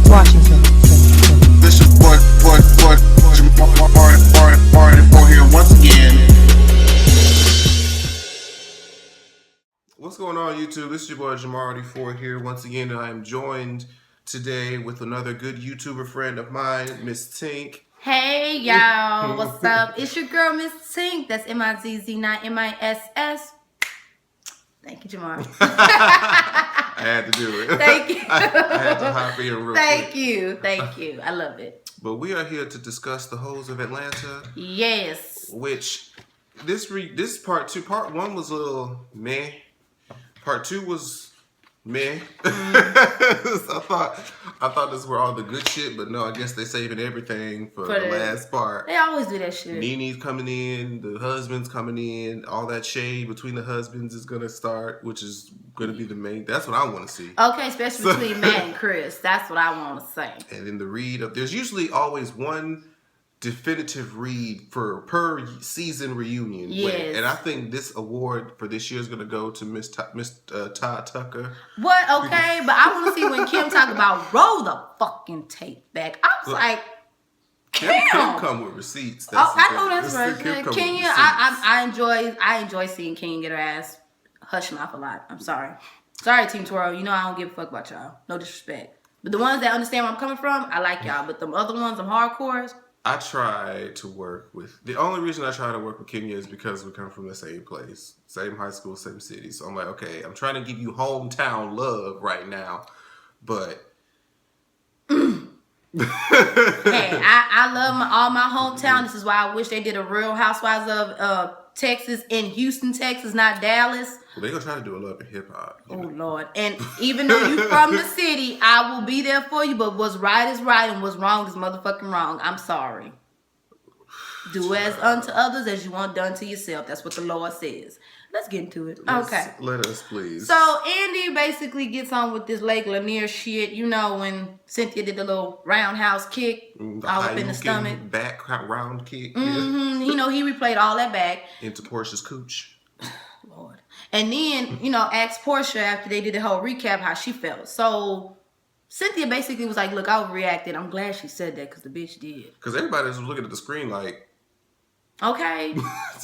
Washington. This is boy, Jamar here once again. What's going on, YouTube? This is your boy Jamar here once again, and I am joined today with another good YouTuber friend of mine, Miss Tink. Hey y'all, what's up? It's your girl, Miss Tink. That's MIZZ, not MISS. Thank you, Jamar. I had to do it. Thank you. I had to hop in real Thank quick. you. I love it. But we are here to discuss the hoes of Atlanta. Yes. Which this part two. Part one was a little meh. Part two was meh. I thought this were all the good shit, but no, I guess they're saving everything for the last part. They always do that shit. Nene's coming in, the husband's coming in, all that shade between the husbands is gonna start, which is gonna be the main. That's what I want to see. Okay, especially between Matt and Chris. That's what I want to say. And then the read of there's usually always one definitive read for per season reunion. Yes. And I think this award for this year is gonna go to Miss Todd Tucker. What? Okay, but I want to see when Kim talk about roll the fucking tape back. I was like, Kim come with receipts. I know that's right. Kim Kenya, I enjoy seeing Kenya get her ass hush mouth a lot. I'm sorry. Sorry, Team Twirl. You know I don't give a fuck about y'all. No disrespect. But the ones that understand where I'm coming from, I like y'all. But the other ones, them hardcores. I try to work with... The only reason I try to work with Kenya is because we come from the same place. Same high school, same city. So I'm like, okay, I'm trying to give you hometown love right now. But... Hey, I love all my hometown. This is why I wish they did a Real Housewives of Texas in Houston, Texas, not Dallas. Well, they're going to try to do a love and hip hop. Oh, Lord. And even though you from the city, I will be there for you. But what's right is right and what's wrong is motherfucking wrong. I'm sorry. Do as unto others as you want done to yourself. That's what the Lord says. Let's get into it. Okay. Let us, please. So, Andy basically gets on with this Lake Lanier shit. You know, when Cynthia did the little roundhouse kick all up in the stomach. Back round kick. Mm-hmm. You know, he replayed all that back. Into Portia's cooch. Lord. And then, you know, asked Porsha after they did the whole recap how she felt. So, Cynthia basically was like, look, I overreacted. I'm glad she said that because the bitch did. Because everybody was looking at the screen like... Okay.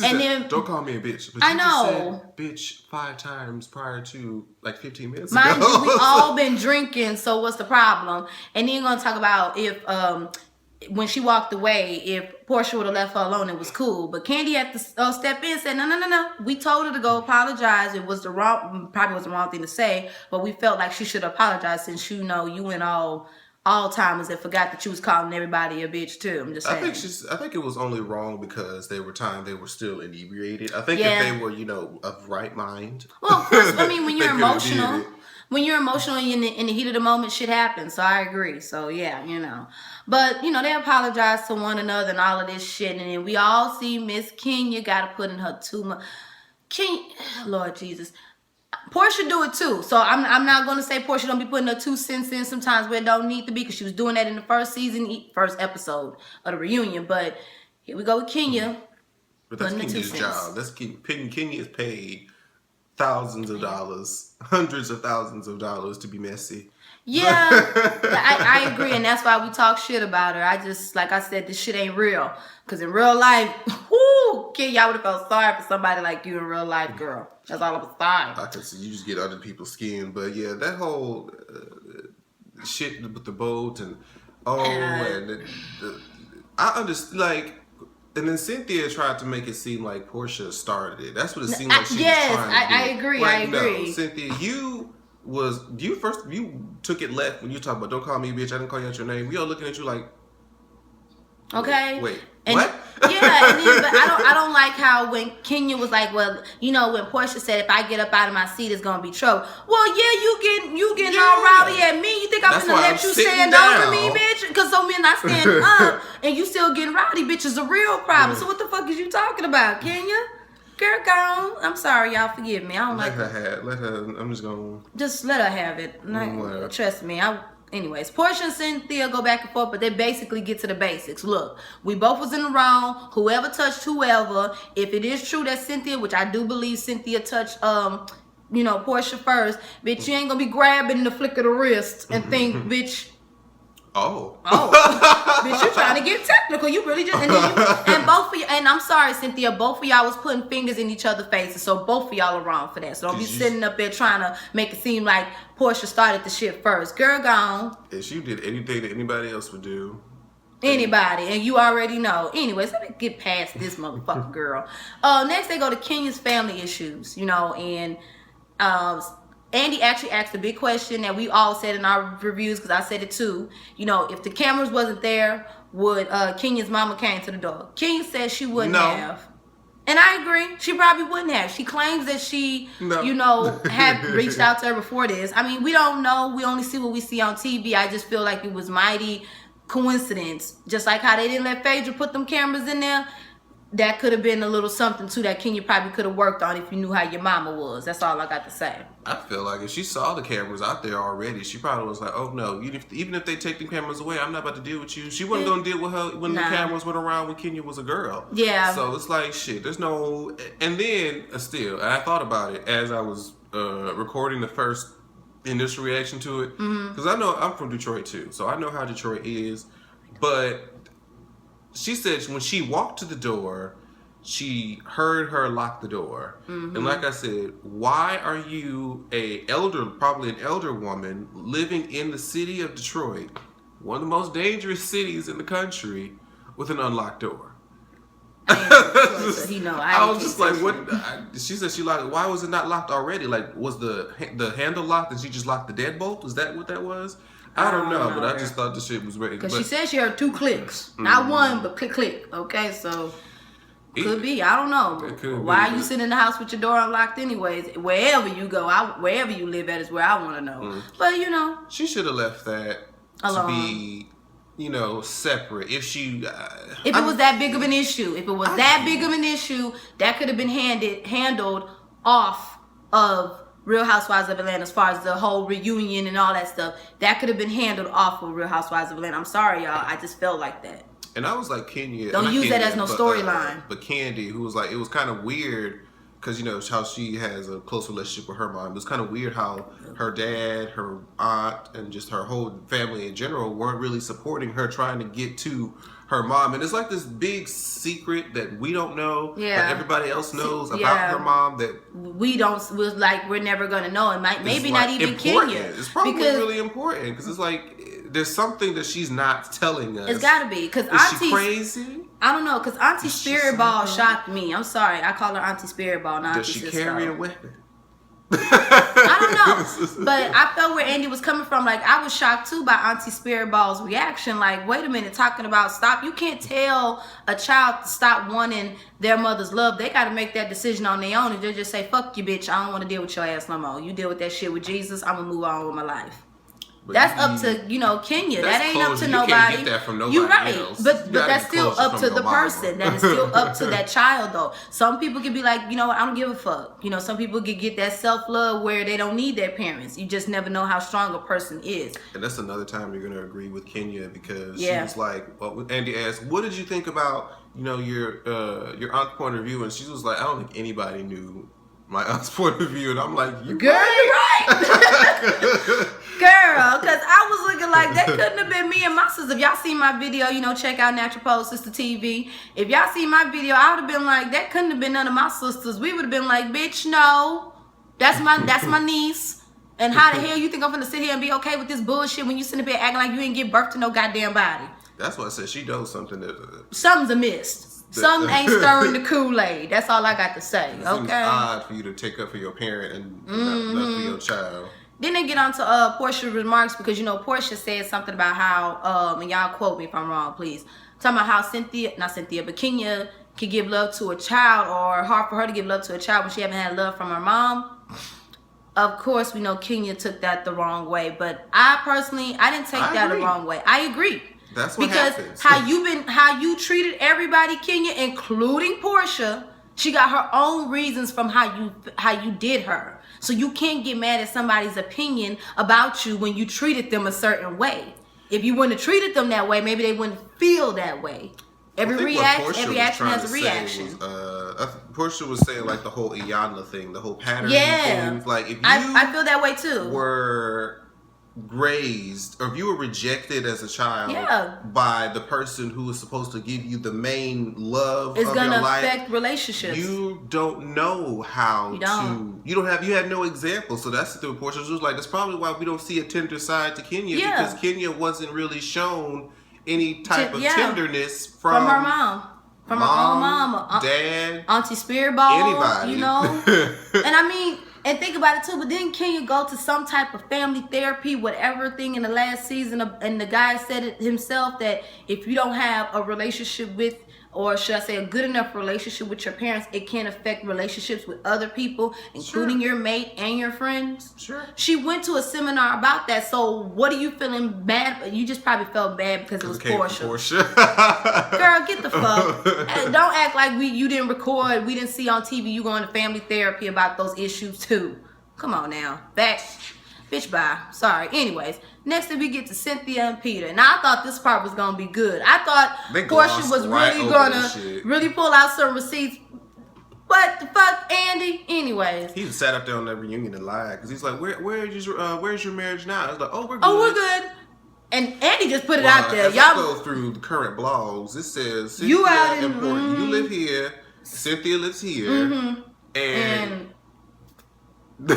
And then... Don't call me a bitch. But I you know. Just said bitch 5 times prior to like 15 minutes Mind ago. you, we all been drinking, so what's the problem? And then you're going to talk about if... when she walked away, if Porsha would have left her alone, it was cool. But Candi had to step in and said, no. We told her to go apologize. It was probably was the wrong thing to say, but we felt like she should apologize since you know you went all timers and forgot that you was calling everybody a bitch too. I'm just saying. I think it was only wrong because they were still inebriated. I think if they were, of right mind. Well, of course, I mean, when you're emotional. When you're emotional in the heat of the moment, shit happens. So I agree. So yeah, But, they apologize to one another and all of this shit. And then we all see Miss Kenya got to put in her 2 months. Lord Jesus. Porsha do it too. So I'm not going to say Porsha don't be putting her 2 cents in sometimes where it don't need to be. Because she was doing that in the first episode of the reunion. But here we go with Kenya. But that's Kenya's job. Kenya is paid thousands of dollars, hundreds of thousands of dollars to be messy. Yeah, I agree, and that's why we talk shit about her. I just, like I said, this shit ain't real. Because in real life, kid, y'all would have felt sorry for somebody like you in real life, girl. That's all I was saying. I can see you just get under people's skin, but yeah, that whole shit with the boat and I understand, and then Cynthia tried to make it seem like Porsha started it. That's what it seemed like she was trying to do. I agree. Like, I agree. No, Cynthia, you took it left when you talk about don't call me a bitch. I didn't call you out your name. We all looking at you like, okay. Wait. And, what? Yeah, and then, but I don't like how when Kenya was like, well, when Porsha said if I get up out of my seat, it's gonna be trouble. Well, yeah, you getting all rowdy at me. You think I'm gonna let you stand over me, bitch? Because so men not standing up and you still getting rowdy, bitch, is a real problem. So what the fuck is you talking about, Kenya? Girl, go on. I'm sorry, y'all. Forgive me. I don't like her. Let her. I'm just gonna. Just let her have it. Trust me. Anyways, Porsha and Cynthia go back and forth, but they basically get to the basics. Look, we both was in the wrong. Whoever touched whoever. If it is true that Cynthia, which I do believe Cynthia touched, Porsha first, bitch, you ain't gonna be grabbing the flick of the wrist and think, bitch, Oh. Bitch, you trying to get technical. You really just, and both of you, and I'm sorry, Cynthia, both of y'all was putting fingers in each other's faces, so both of y'all are wrong for that. So don't be sitting up there trying to make it seem like Porsha started the shit first. Girl gone. If she did anything that anybody else would do. Anybody, and you already know. Anyways, let me get past this motherfucking girl. Next they go to Kenya's family issues, and Andy actually asked a big question that we all said in our reviews, because I said it too. If the cameras wasn't there, would Kenya's mama came to the door? Kenya said she wouldn't have. And I agree. She probably wouldn't have. She claims that she, had reached out to her before this. I mean, we don't know. We only see what we see on TV. I just feel like it was mighty coincidence. Just like how they didn't let Phaedra put them cameras in there. That could have been a little something too that Kenya probably could have worked on if you knew how your mama was. That's all I got to say. I feel like if she saw the cameras out there already, she probably was like, oh no, even if they take the cameras away, I'm not about to deal with you. She wasn't going to deal with her when the cameras went around when Kenya was a girl. Yeah. So it's like, shit, there's no... And then, still, and I thought about it as I was recording the first initial reaction to it. Because I know I'm from Detroit too, so I know how Detroit is. But... she said when she walked to the door, she heard her lock the door. And like I said, why are you probably an elder woman living in the city of Detroit, one of the most dangerous cities in the country, with an unlocked door? I was just like, what? She said she locked. Why was it not locked already? Like, was the handle locked and she just locked the deadbolt? Is that what that was? I don't know, but I just thought the shit was ready. Because she said she heard 2 clicks. Not one, but click, click. Okay, so could be. I don't know. Why are you sitting in the house with your door unlocked anyways? Wherever you go, wherever you live at is where I want to know. But, she should have left that alone. To be, separate. If it was that big of an issue. If it was that big of an issue, that could have been handled off of Real Housewives of Atlanta, as far as the whole reunion and all that stuff. That could have been handled off of Real Housewives of Atlanta. I'm sorry, y'all. I just felt like that. And I was like, Kenya... Don't use that as no storyline. But Candi, who was like... It was kind of weird, because, how she has a close relationship with her mom. It was kind of weird how her dad, her aunt, and just her whole family in general weren't really supporting her trying to get to her mom. And it's like this big secret that we don't know, but everybody else knows about her mom that we're never gonna know. And maybe not even important. Kenya. It's probably really important, because it's like there's something that she's not telling us. It's gotta be, because Auntie, she crazy? I don't know, because Auntie Spirit Ball shocked me. I'm sorry, I call her Auntie Spirit Ball. Not Does she carry a weapon? I don't know, but I felt where Andy was coming from. Like, I was shocked too by Auntie Spirit Ball's reaction. Like, wait a minute, talking about stop. You can't tell a child to stop wanting their mother's love. They got to make that decision on their own, and they just say, fuck you, bitch, I don't want to deal with your ass no more. You deal with that shit with Jesus, I'm gonna move on with my life. But that's up to Kenya. That ain't up to nobody. You can't get that from nobody. You're right, else. but that's still up to the person. That is still up to that child, though. Some people can be like, I don't give a fuck. Some people can get that self love where they don't need their parents. You just never know how strong a person is. And that's another time you're gonna agree with Kenya, because she was like, Andy asked, "What did you think about your aunt's point of view?" And she was like, "I don't think anybody knew my aunt's point of view." And I'm like, girl, you're right. Girl, because I was looking like that couldn't have been me and my sister. If y'all see my video, check out Natural Pole Sister TV. If y'all see my video, I would have been like, that couldn't have been none of my sisters. We would have been like, bitch, no. That's my niece. And how the hell you think I'm gonna sit here and be okay with this bullshit when you sit up here acting like you ain't give birth to no goddamn body? That's why I said she knows something. Something's amiss. Something ain't stirring the Kool-Aid. That's all I got to say. It seems odd for you to take up for your parent and not for your child. Then they get on to Porsha's remarks, because Porsha said something about how and y'all quote me if I'm wrong, please. Talking about how Kenya can give love to a child, or hard for her to give love to a child when she haven't had love from her mom. Of course, we know Kenya took that the wrong way, but I didn't take that the wrong way. I agree. That's what happens. how you treated everybody, Kenya, including Porsha. She got her own reasons from how you did her. So you can't get mad at somebody's opinion about you when you treated them a certain way. If you wouldn't have treated them that way, maybe they wouldn't feel that way. Every action has a reaction. Porsha was saying like the whole Iyanla thing, the whole pattern thing. Like, if you I feel that way too. Were raised, or if you were rejected as a child by the person who is supposed to give you the main love it's of gonna your life, affect relationships. You don't know how you have no example. So that's the thing with Porsha. It was like, that's probably why we don't see a tender side to Kenya, because Kenya wasn't really shown any type of tenderness from her mom. From her own mama. Dad. Auntie Spearball. Anybody. You know? And I mean, and think about it too, but didn't Kenya go to some type of family therapy, whatever thing in the last season, and the guy said it himself that if you don't have a relationship with, or should I say a good enough relationship with your parents, it can affect relationships with other people, including your mate and your friends. Sure. She went to a seminar about that, so what are you feeling bad? You just probably felt bad because it was Porsha. Girl, get the fuck. Don't act like you didn't record, we didn't see on TV you going to family therapy about those issues too. Come on now. Back. Bitch, bye. Sorry. Anyways, next thing we get to Cynthia and Peter. Now, I thought this part was going to be good. I thought Porsha was really going to really pull out some receipts. What the fuck, Andy? Anyways. He sat up there on that reunion and lied. Because he's like, where's your marriage now? I was like, oh, we're good. Oh, we're good. And Andy just put it out there. Y'all go through the current blogs. It says, Cynthia you out in, you live here. Cynthia lives here. And Andy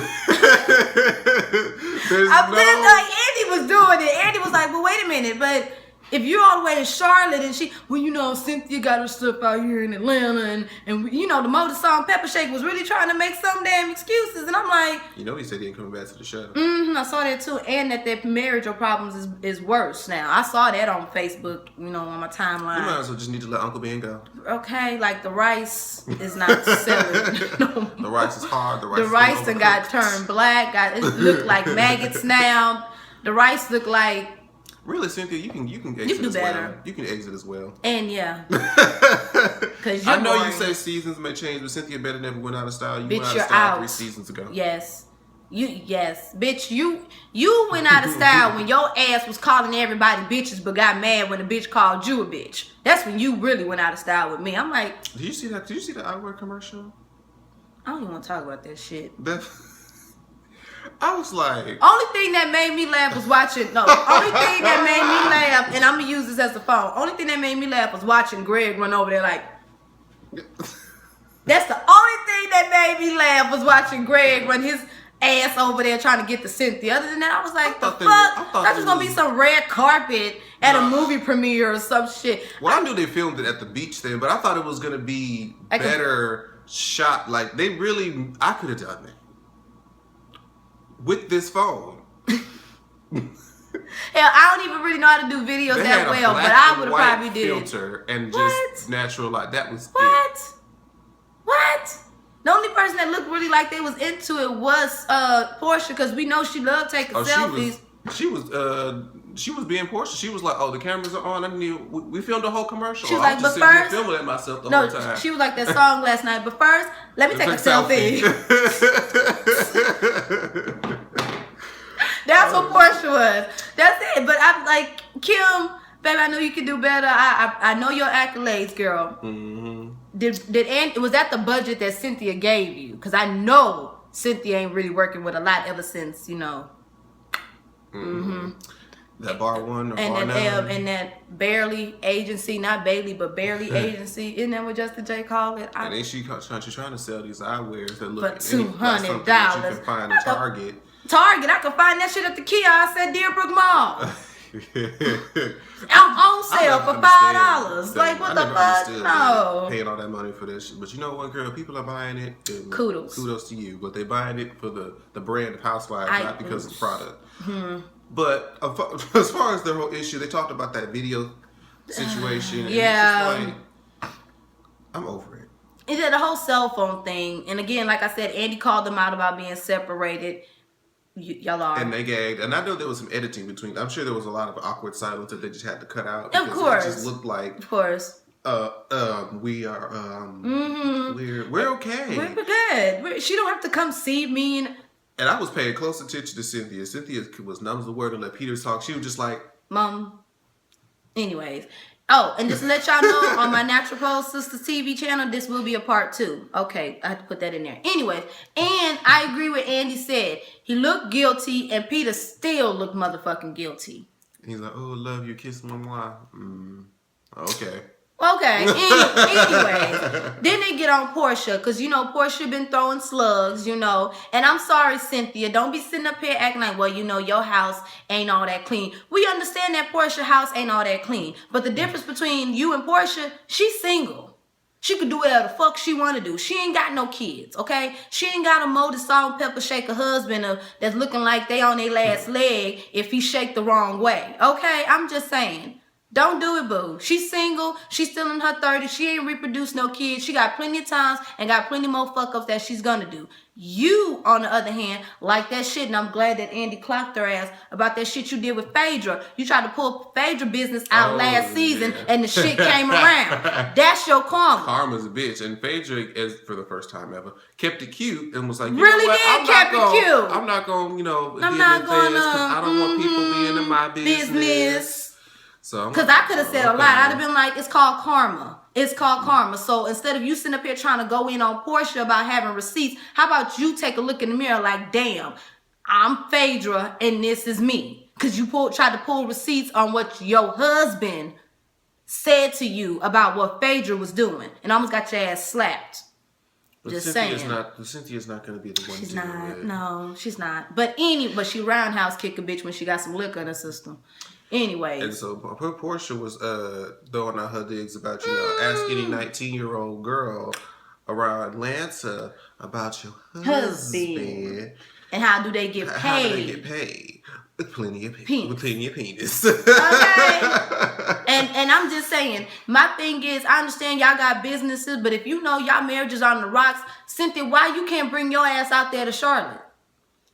was doing it. Andy was like, well, wait a minute, but if you're all the way in Charlotte and Cynthia got her stuff out here in Atlanta and the Motor Song Pepper Shake was really trying to make some damn excuses, and I'm like, he said he ain't coming back to the show. I saw that too, and that their marital problems is worse now. I saw that on Facebook, on my timeline. You might as well just need to let Uncle Ben go. Okay, like the rice is not selling. The rice is hard. The rice done got turned black. It looked like maggots now. The rice looked like. Really, Cynthia, you can exit you do as better. Well. You can exit as well. And because I know you say seasons may change, but Cynthia better never went out of style. You went out of style 3 seasons ago. Yes. Bitch, you went out of style when your ass was calling everybody bitches, but got mad when a bitch called you a bitch. That's when you really went out of style with me. I'm like, Did you see the eyewear commercial? I don't even want to talk about that shit. I was like... Only thing that made me laugh was watching... only thing that made me laugh, and I'm going to use this as the phone. Only thing that made me laugh was watching Greg run over there like... That's the only thing that made me laugh was watching Greg run his ass over there trying to get to Cynthia. Other than that, I was like, I thought there was going to be some red carpet at a movie premiere or some shit. Well, I knew they filmed it at the beach thing, but I thought it was going to be better shot. Like, I could have done it. With this phone. Hell, I don't even really know how to do videos that well, but I would have probably did. Filter and just natural light. That was What? The only person that looked really like they was into it was Porsha, because we know she loved taking selfies. She was being Porsha. She was like, "Oh, the cameras are on. We filmed a whole commercial." She was like, "But first, filming at myself the whole time." She was like that song last night. But first, let me take a selfie. That's what Porsha was. That's it. But I'm like, Kim, baby, I know you can do better. I know your accolades, girl. Mm-hmm. Was that the budget that Cynthia gave you? Because I know Cynthia ain't really working with a lot ever since Mm-hmm. That bar one or and bar that and that Barely agency, not Bailey, but Barely agency. Isn't that what Justin J called it? And then she's trying to sell these eyewears that look for $200. Like you can find at Target. I could find that shit at the kiosk at Deerbrook Mall. on sale for $5. Like, what the fuck? No. Paying all that money for this shit. But you know what, girl? People are buying it. Kudos to you. But they're buying it for the brand of Housewives, not because of the product. But as far as the whole issue, they talked about that video situation. And it's just like, I'm over it. It did the whole cell phone thing. And again, like I said, Andy called them out about being separated. Y'all are. And they gagged. And I know there was some editing between. I'm sure there was a lot of awkward silence that they just had to cut out. Of course. It just looked like. Of course. We are. We're okay. We're good. She don't have to come see me. And I was paying close attention to Cynthia. Cynthia was numb as the word and let Peter talk. She was just like, Mom. Anyways, Oh, and just to let y'all know, on my Natural Pose Sisters TV channel, this will be a part 2. Okay, I have to put that in there. Anyways, and I agree with Andy said. He looked guilty, and Peter still looked motherfucking guilty. He's like, oh, love you, kiss my Okay. Okay, anyways, then they get on Porsha, because, you know, Porsha been throwing slugs, you know, and I'm sorry, Cynthia, don't be sitting up here acting like, well, you know, your house ain't all that clean. We understand that Porsha house ain't all that clean, but the difference between you and Porsha, she's single. She could do whatever the fuck she want to do. She ain't got no kids, okay? She ain't got a molded salt and pepper shaker husband that's looking like they on their last leg if he shake the wrong way, okay? I'm just saying. Don't do it, boo. She's single. She's still in her 30s. She ain't reproduced no kids. She got plenty of times and got plenty more fuck-ups that she's gonna do. You, on the other hand, like that shit, and I'm glad that Andy clocked her ass about that shit you did with Phaedra. You tried to pull Phaedra business out last season, and the shit came around. That's your karma. Karma's a bitch. And Phaedra, as for the first time ever, kept it cute and was like, you really know what? kept it cute. I'm not gonna, you know, I'm not gonna, because I don't want people being in my business. So because I could have said a lot. I'd have been like, it's called karma. It's called karma. So instead of you sitting up here trying to go in on Porsha about having receipts, how about you take a look in the mirror like, damn, I'm Phaedra and this is me. Because you tried to pull receipts on what your husband said to you about what Phaedra was doing. And almost got your ass slapped. But Just Cynthia's saying. Cynthia's not going to be the one She's to not. do it. No, she's not. But she roundhouse kick a bitch when she got some liquor in her system. Anyways. And so Porsha was throwing out her digs about, you know, ask any 19-year-old girl around Atlanta about your husband. And how do they get paid? How do they get paid? With plenty of penis. With plenty of penis. Okay. And I'm just saying, my thing is, I understand y'all got businesses, but if you know y'all marriages on the rocks, Cynthia, why you can't bring your ass out there to Charlotte?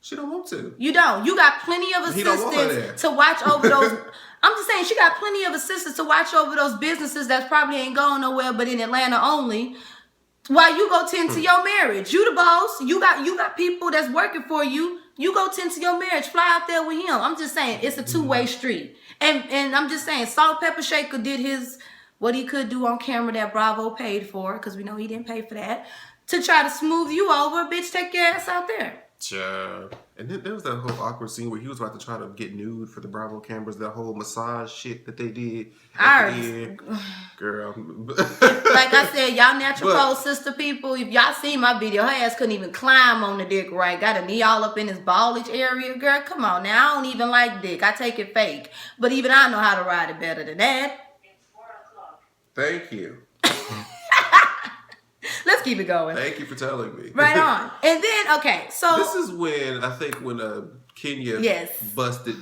She don't want to. You don't. You got plenty of assistants to watch over those. I'm just saying, she got plenty of assistants to watch over those businesses that probably ain't going nowhere but in Atlanta only. While you go tend to your marriage. You the boss. You got people that's working for you. You go tend to your marriage. Fly out there with him. I'm just saying, it's a two-way street. And I'm just saying, Salt Pepper Shaker did what he could do on camera that Bravo paid for, because we know he didn't pay for that, to try to smooth you over. Bitch, take your ass out there. Yeah. And then there was that whole awkward scene where he was about to try to get nude for the Bravo cameras, that whole massage shit that they did. Girl. Like I said, y'all Natural Pose sister people, if y'all seen my video, her ass couldn't even climb on the dick right. Got a knee all up in his ballage area. Girl, come on now. I don't even like dick. I take it fake. But even I know how to ride it better than that. It's 4 o'clock. Thank you. Let's keep it going. Thank you for telling me. Right on. And then, okay, so this is when Kenya busted.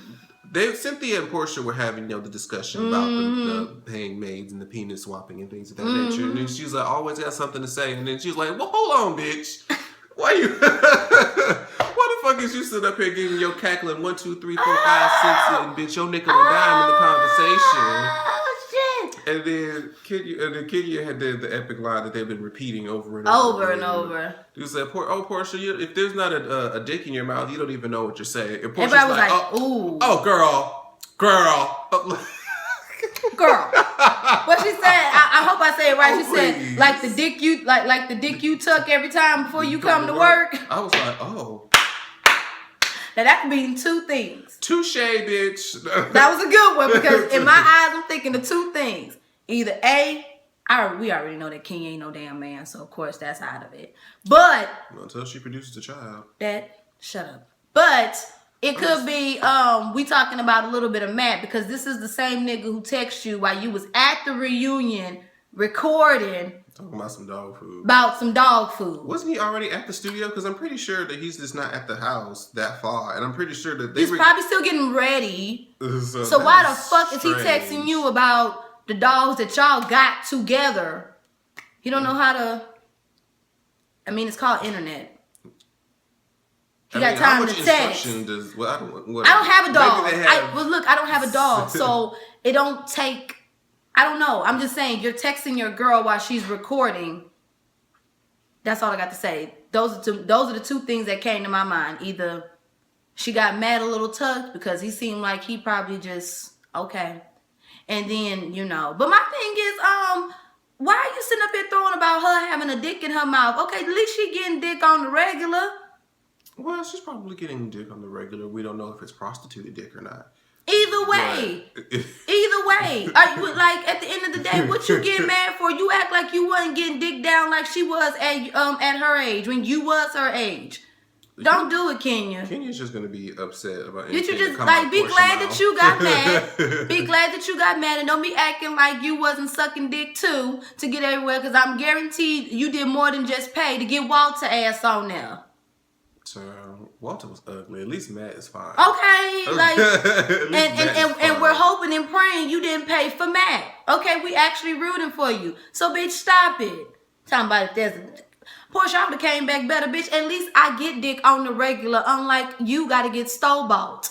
Cynthia and Porsha were having, you know, the discussion about the paying maids and the penis swapping and things of that nature. And then she's like, always got something to say. And then she's like, well, hold on, bitch. Why you? Why the fuck is you sitting up here giving your cackling 1, 2, 3, 4, 5 cents and bitch your nickel and dime in the conversation? And then Kenya had the epic line that they've been repeating over and over. He said, Porsha, if there's not a dick in your mouth, you don't even know what you're saying. And Portia's everybody was like, ooh. Oh, girl. Girl. What she said, I hope I say it right. She said, like the dick you tuck every time before you come to work. I was like, oh. Now that could mean two things. Touche, bitch. That was a good one, because in my eyes, I'm thinking of two things. Either we already know that Kenya ain't no damn man, so of course that's out of it. But until she produces a child. Shut up. But it could be we talking about a little bit of Matt, because this is the same nigga who texted you while you was at the reunion recording. Talking about some dog food. Wasn't he already at the studio? Because I'm pretty sure that he's just not at the house that far. And I'm pretty sure that he's probably still getting ready. So why the fuck is he texting you about the dogs that y'all got together? He don't know how to... I mean, it's called internet. He got time to text. I don't have a dog. I don't have a dog. So it don't take... I don't know. I'm just saying, you're texting your girl while she's recording. That's all I got to say. Those are the two things that came to my mind. Either she got mad a little tucked because he seemed like he probably just, okay. And then, but my thing is, why are you sitting up here throwing about her having a dick in her mouth? Okay, at least she getting dick on the regular. Well, she's probably getting dick on the regular. We don't know if it's prostituted dick or not. Either way. Are you, like, at the end of the day, what you getting mad for? You act like you wasn't getting dick down like she was at her age, when you was her age. Don't do it, Kenya. Kenya's just gonna be upset about it. You just like be glad that you got mad. Be glad that you got mad, and don't be acting like you wasn't sucking dick too to get everywhere. Because I'm guaranteed you did more than just pay to get Walter ass on there. So Walter was ugly. At least Matt is fine. Okay, like and we're hoping and praying you didn't pay for Matt. Okay, we actually rooting for you. So bitch, stop it. Talking about if there's Porsha, I would have came back better, bitch. At least I get dick on the regular, unlike you got to get store-bought.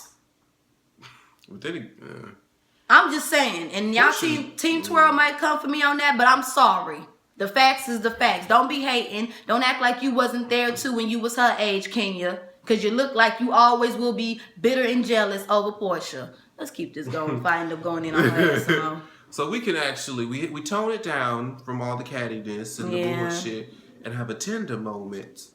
I'm just saying, and y'all Team Twirl might come for me on that, but I'm sorry. The facts is the facts. Don't be hating. Don't act like you wasn't there too when you was her age, Kenya, because you look like you always will be bitter and jealous over Porsha. Let's keep this going if I end up going in on her ass. So we can actually, we tone it down from all the cattiness and the bullshit, and have a tender moment.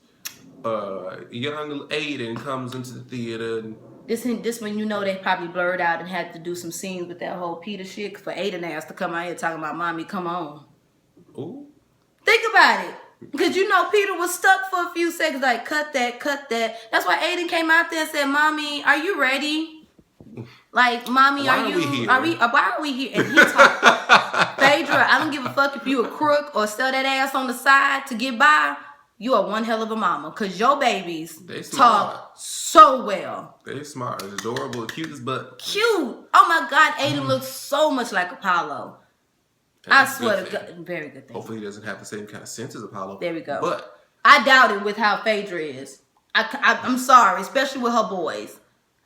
Young Aiden comes into the theater. And this when you know they probably blurred out and had to do some scenes with that whole Peter shit for Aiden ass to come out here talking about mommy, come on. Ooh. Think about it. Because Peter was stuck for a few seconds, like cut that. That's why Aiden came out there and said, mommy, are you ready? Like, mommy, why are we here? And he talked, Phaedra, I don't give a fuck if you a crook or sell that ass on the side to get by. You are one hell of a mama. Because your babies talk so well. They smart. It's adorable. Cute as butt. Cute. Oh my God. Aiden looks so much like Apollo. I swear to God. Very good thing. Hopefully he doesn't have the same kind of sense as Apollo. There we go. But I doubt it with how Phaedra is. I'm sorry. Especially with her boys.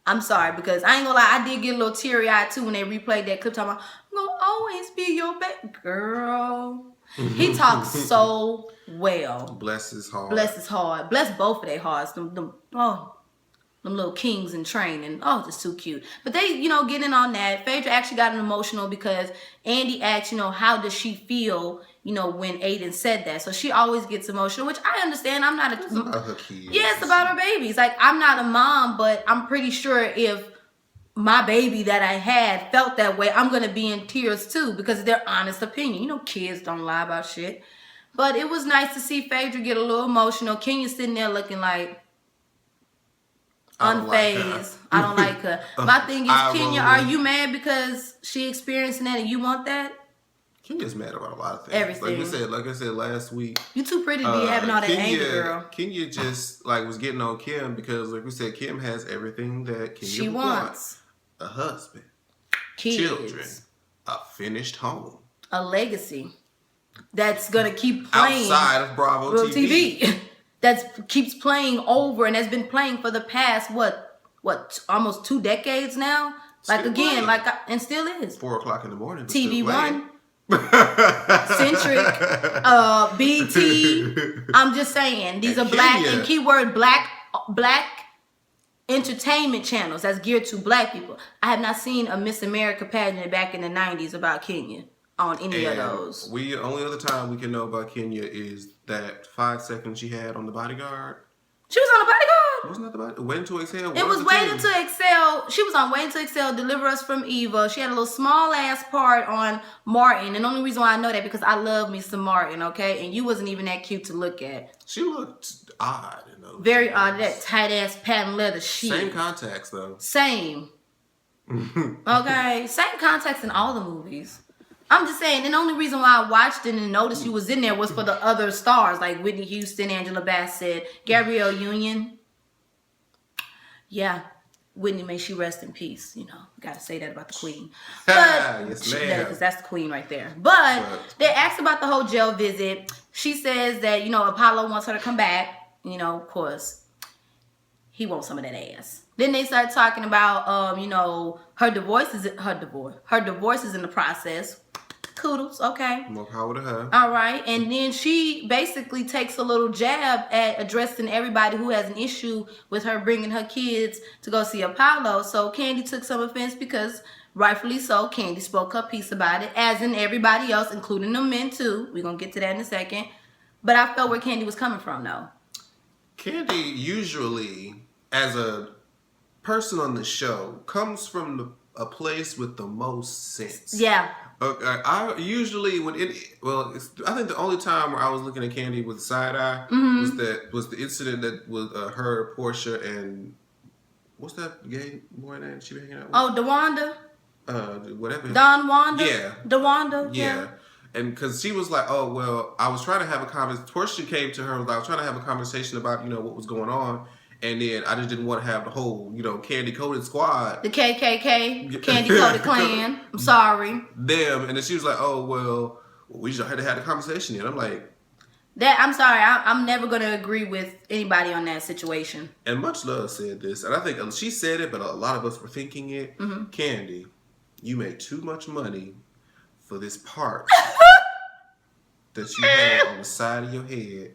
I'm sorry, because I ain't gonna lie, I did get a little teary-eyed too when they replayed that clip talking about, I'm gonna always be your baby. Girl. He talks so well. Bless his heart. Bless both of their hearts. Them little kings in training. Oh, just too cute. But they, getting on that. Phaedra actually got emotional because Andy asked, how does she feel, when Aiden said that. So she always gets emotional, which I understand. I'm not it's about her kids. Yeah, it's about her babies. Like, I'm not a mom, but I'm pretty sure if my baby that I had felt that way, I'm going to be in tears too, because it's their honest opinion. Kids don't lie about shit. But it was nice to see Phaedra get a little emotional. Kenya's sitting there looking like unfazed. I don't like her. My thing is, Kenya, are you mad because she experiencing that and you want that? Kenya's mad about a lot of things. Everything. Like I said last week. You too pretty to be having all that anger, girl. Kenya just was getting on Kim because, like we said, Kim has everything that Kenya wants. A husband, kids, children, a finished home, a legacy that's gonna keep playing outside of Bravo TV. That keeps playing over and has been playing for the past what almost 2 decades now. Like still again, playing. And still is 4:00 in the morning. TV One, Centric, BT. I'm just saying these are black and keyword black entertainment channels that's geared to black people. I have not seen a Miss America pageant back in the 90s about Kenya on any of those. Only other time we can know about Kenya is that 5 seconds she had on The Bodyguard. She was on The Bodyguard? Wasn't that The Bodyguard? Waiting to Exhale? It was Waiting to Exhale. She was on Waiting to Exhale, Deliver Us from Eva. She had a little small ass part on Martin. And the only reason why I know that because I love me some Martin, okay? And you wasn't even that cute to look at. She looked odd. Very odd. That tight ass patent leather shit. Same contacts though. Same. Okay? Same contacts in all the movies. I'm just saying, and the only reason why I watched it and noticed you was in there was for the other stars, like Whitney Houston, Angela Bassett, Gabrielle Union. Yeah, Whitney, may she rest in peace. Gotta say that about the queen. But, yes, ma'am. Because that's the queen right there. But they asked about the whole jail visit. She says that, Apollo wants her to come back. Of course, he wants some of that ass. Then they start talking about, her divorce is in the process. Kudos, okay. More power to her. All right. And then she basically takes a little jab at addressing everybody who has an issue with her bringing her kids to go see Apollo. So Candi took some offense because rightfully so, Candi spoke her piece about it, as in everybody else, including the men too. We're going to get to that in a second. But I felt where Candi was coming from, though. Candi usually, as a person on the show, comes from a place with the most sense. Yeah. I usually I think the only time where I was looking at Candi with a side eye was the incident that was her, Porsha, and what's that gay boy name she been hanging out with? Oh, DeWanda. Whatever. Don Wanda. Yeah. DeWanda. Yeah. And because she was like, oh, well, I was trying to have a conversation. Portia came to her and was like, I was trying to have a conversation about, what was going on. And then I just didn't want to have the whole, Candy Coated squad. The KKK, Candy Coated Clan. I'm sorry. Them. And then she was like, oh, well, we just had to have the conversation. And I'm like. I'm sorry. I'm never going to agree with anybody on that situation. And Much Love said this. And I think she said it, but a lot of us were thinking it. Mm-hmm. Candi, you make too much money for this part that you had on the side of your head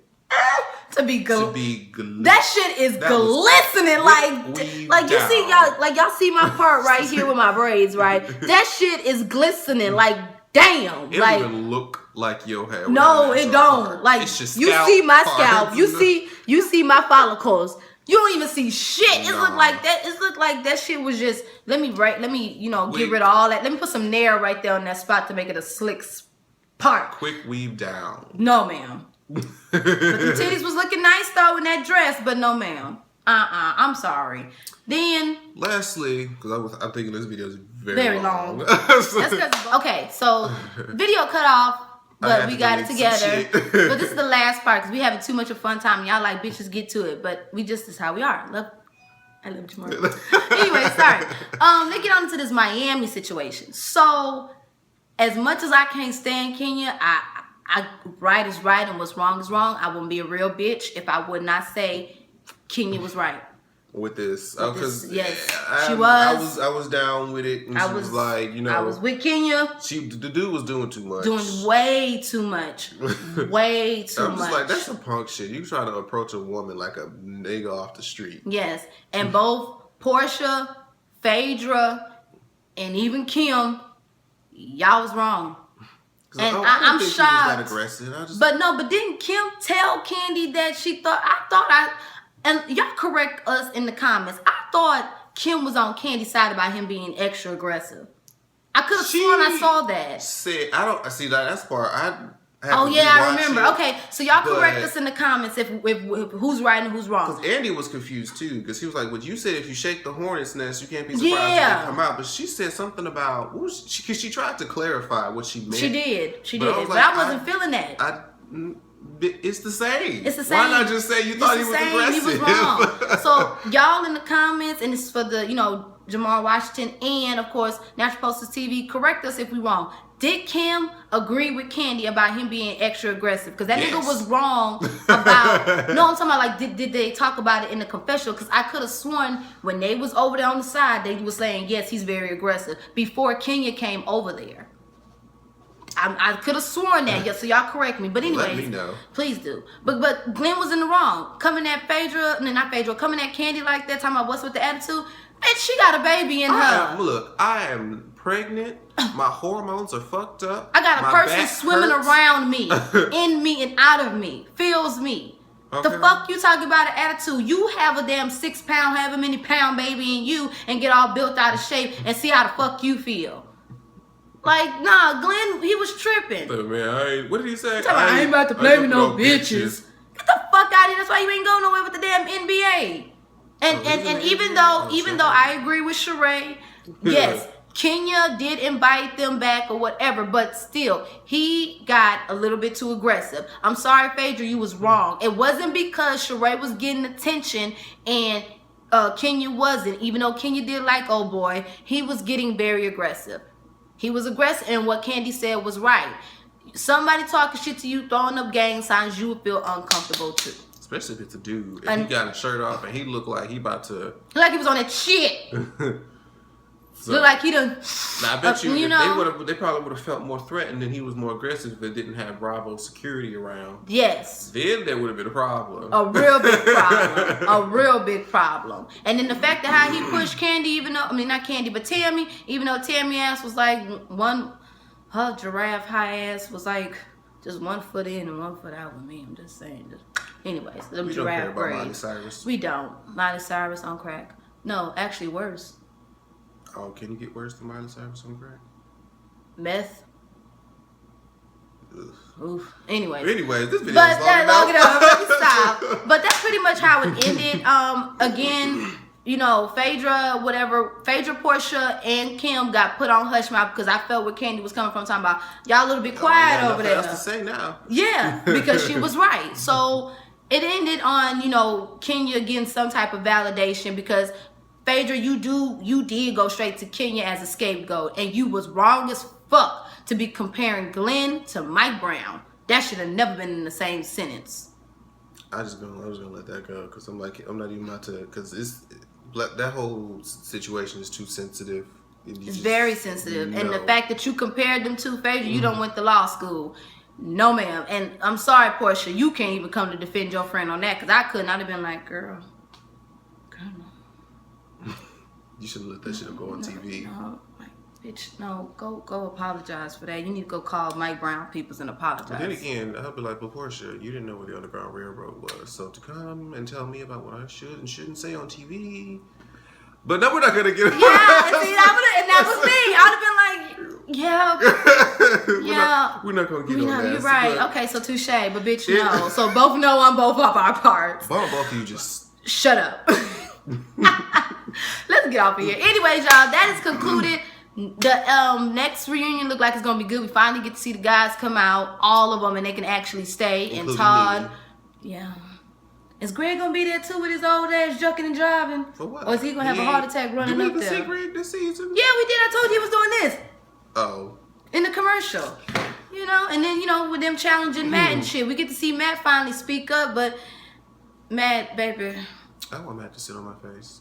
to be that shit is glistening like you see y'all see my part right here with my braids, right? That shit is glistening like damn. It don't even look like your hair. No, it don't. Part. Like you see my scalp, you see my follicles. You don't even see shit. It look like that. It look like that shit was just. Let me get rid of all that. Let me put some nair right there on that spot to make it a slick part. Quick weave down. No, ma'am. But the titties was looking nice though in that dress, but no, ma'am. I'm sorry. Then. Lastly, because I'm thinking this video is very long. Okay, so video cut off. But we got it together. But this is the last part because we having too much of a fun time. Y'all like bitches get to it, but this is how we are. I love you more. Anyway, sorry. Let's get on to this Miami situation. So, as much as I can't stand Kenya, I right is right and what's wrong is wrong. I wouldn't be a real bitch if I would not say Kenya was right. With this, because yes, she was. I was down with it, and she was like, I was with Kenya. The dude was doing too much, doing way too much, way too much. I'm just like, that's some punk shit. You try to approach a woman like a nigga off the street. Yes, and both Porsha, Phaedra, and even Kim, y'all was wrong. And I'm shocked. That aggressive. But didn't Kim tell Candi that she thought? And y'all correct us in the comments. I thought Kim was on Candi's side about him being extra aggressive. I could have sworn I saw that. I don't see that. That's part. I remember. Okay, so y'all correct us in the comments if who's right and who's wrong. Because Andy was confused too, because he was like, "Well, you said if you shake the hornet's nest, you can't be surprised if they come out." But she said something about because she tried to clarify what she meant. She did, but I wasn't feeling that. It's the same. It's the same. Why not just say you thought he was aggressive? He was wrong. So y'all in the comments, and it's for the Jamal Washington and of course Natural Posters TV. Correct us if we wrong. Did Kim agree with Candi about him being extra aggressive? Because that nigga was wrong about. No, I'm talking about like did they talk about it in the confessional? Because I could have sworn when they was over there on the side, they was saying yes, he's very aggressive before Kenya came over there. I could have sworn that. Yeah, so y'all correct me. But anyways, let me know. Please do. But Glenn was in the wrong. Coming at Phaedra, not Phaedra, coming at Candi like that, talking about what's with the attitude. Bitch, she got a baby in her. Look, I am pregnant. My hormones are fucked up. I got a person swimming around me, in me and out of me, feels me. Okay. The fuck you talking about an attitude? You have a damn 6 pound, however many pound baby in you and get all built out of shape and see how the fuck you feel. Like, nah, Glenn, he was tripping. But man, what did he say? I ain't about to play with no bitches. Get the fuck out of here. That's why you ain't going nowhere with the damn NBA. And even though I agree with Sheree, yes, Kenya did invite them back or whatever, but still, he got a little bit too aggressive. I'm sorry, Phaedra, you was wrong. It wasn't because Sheree was getting attention and Kenya wasn't. Even though Kenya did like old boy, he was getting very aggressive. He was aggressive, and what Candi said was right. Somebody talking shit to you, throwing up gang signs, you would feel uncomfortable too. Especially if it's a dude. If he got his shirt off and he looked like he about to... Like he was on that shit. So, look like he done. Now I bet you know, they probably would have felt more threatened and he was more aggressive if they didn't have Bravo security around. Yes. Then there would have been a problem. A real big problem. A real big problem. And then the fact that how he pushed Candi, even though, I mean, not Candi, but Tammy, even though Tammy ass was like her giraffe high ass was like just 1 foot in and 1 foot out with me. I'm just saying. Anyways, the giraffe don't care about braids. Miley Cyrus. We don't. Miley Cyrus on crack. No, actually worse. Oh, can you get worse than Miley Cyrus on crack? Meth. Ugh. Oof. Anyways, this video but is long enough. Let me stop. But that's pretty much how it ended. Again, you know, Phaedra, Porsha, and Kim got put on hush mouth because I felt where Candi was coming from, talking about y'all a little bit quiet over there. Nothing else to say now. Yeah, because she was right. So it ended on, you know, Kenya getting some type of validation because Phaedra, you did go straight to Kenya as a scapegoat, and you was wrong as fuck to be comparing Glenn to Mike Brown. That should have never been in the same sentence. I was gonna let that go because I'm not even about to, because that whole situation is too sensitive. It's very sensitive, and the fact that you compared them to Phaedra, you don't went to law school. No, ma'am. And I'm sorry, Porsha, you can't even come to defend your friend on that because I couldn't. I'd have been like, girl. You should have let that shit go on TV. No, like, bitch, no, go apologize for that. You need to go call Mike Brown peoples and apologize. But then again, I'll be like, well, Porsha, you didn't know where the Underground Railroad was, so to come and tell me about what I should and shouldn't say on TV. But no, we're not gonna get. Yeah, see, that was me. I'd have been like, yeah. We're not gonna get on that. You're right. Okay, so touche, but bitch, no. So both know on both of our parts. Both of you just shut up. Let's get off of here. Anyways, y'all, that is concluded. The next reunion look like it's gonna be good. We finally get to see the guys come out, all of them, and they can actually stay. Including and Todd, me. yeah. Is Greg gonna be there too with his old ass jucking and driving? For what? Or is he gonna have a heart attack running up there? Did we see Greg this season? Yeah, we did. I told you he was doing this. Oh. In the commercial. You know, and then, you know, with them challenging Matt and shit, we get to see Matt finally speak up, but Matt, baby. I want Matt to sit on my face.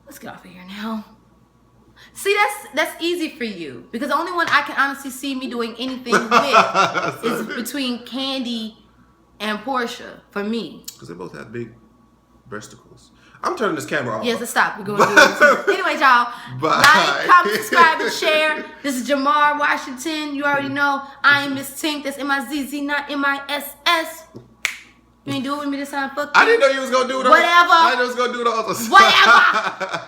Let's get off of here now. See, that's easy for you. Because the only one I can honestly see me doing anything with is between Candi and Porsha, for me. Because they both have big breasticles. I'm turning this camera off. Yes, let's stop. We're going to do this. Anyway, y'all. Bye. Like, comment, subscribe, and share. This is Jamar Washington. You already know. I am Miss Tink. That's M-I-Z-Z, not M-I-S-S. You ain't do it with me this time? Fuck you. I didn't know you was going to do it. Whatever. I know you was going to do it all the time.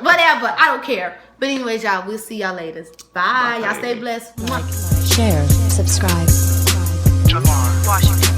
Whatever. I don't care. But anyways, y'all, we'll see y'all later. Bye. Y'all stay blessed. Like, share, subscribe. Jamar Washington.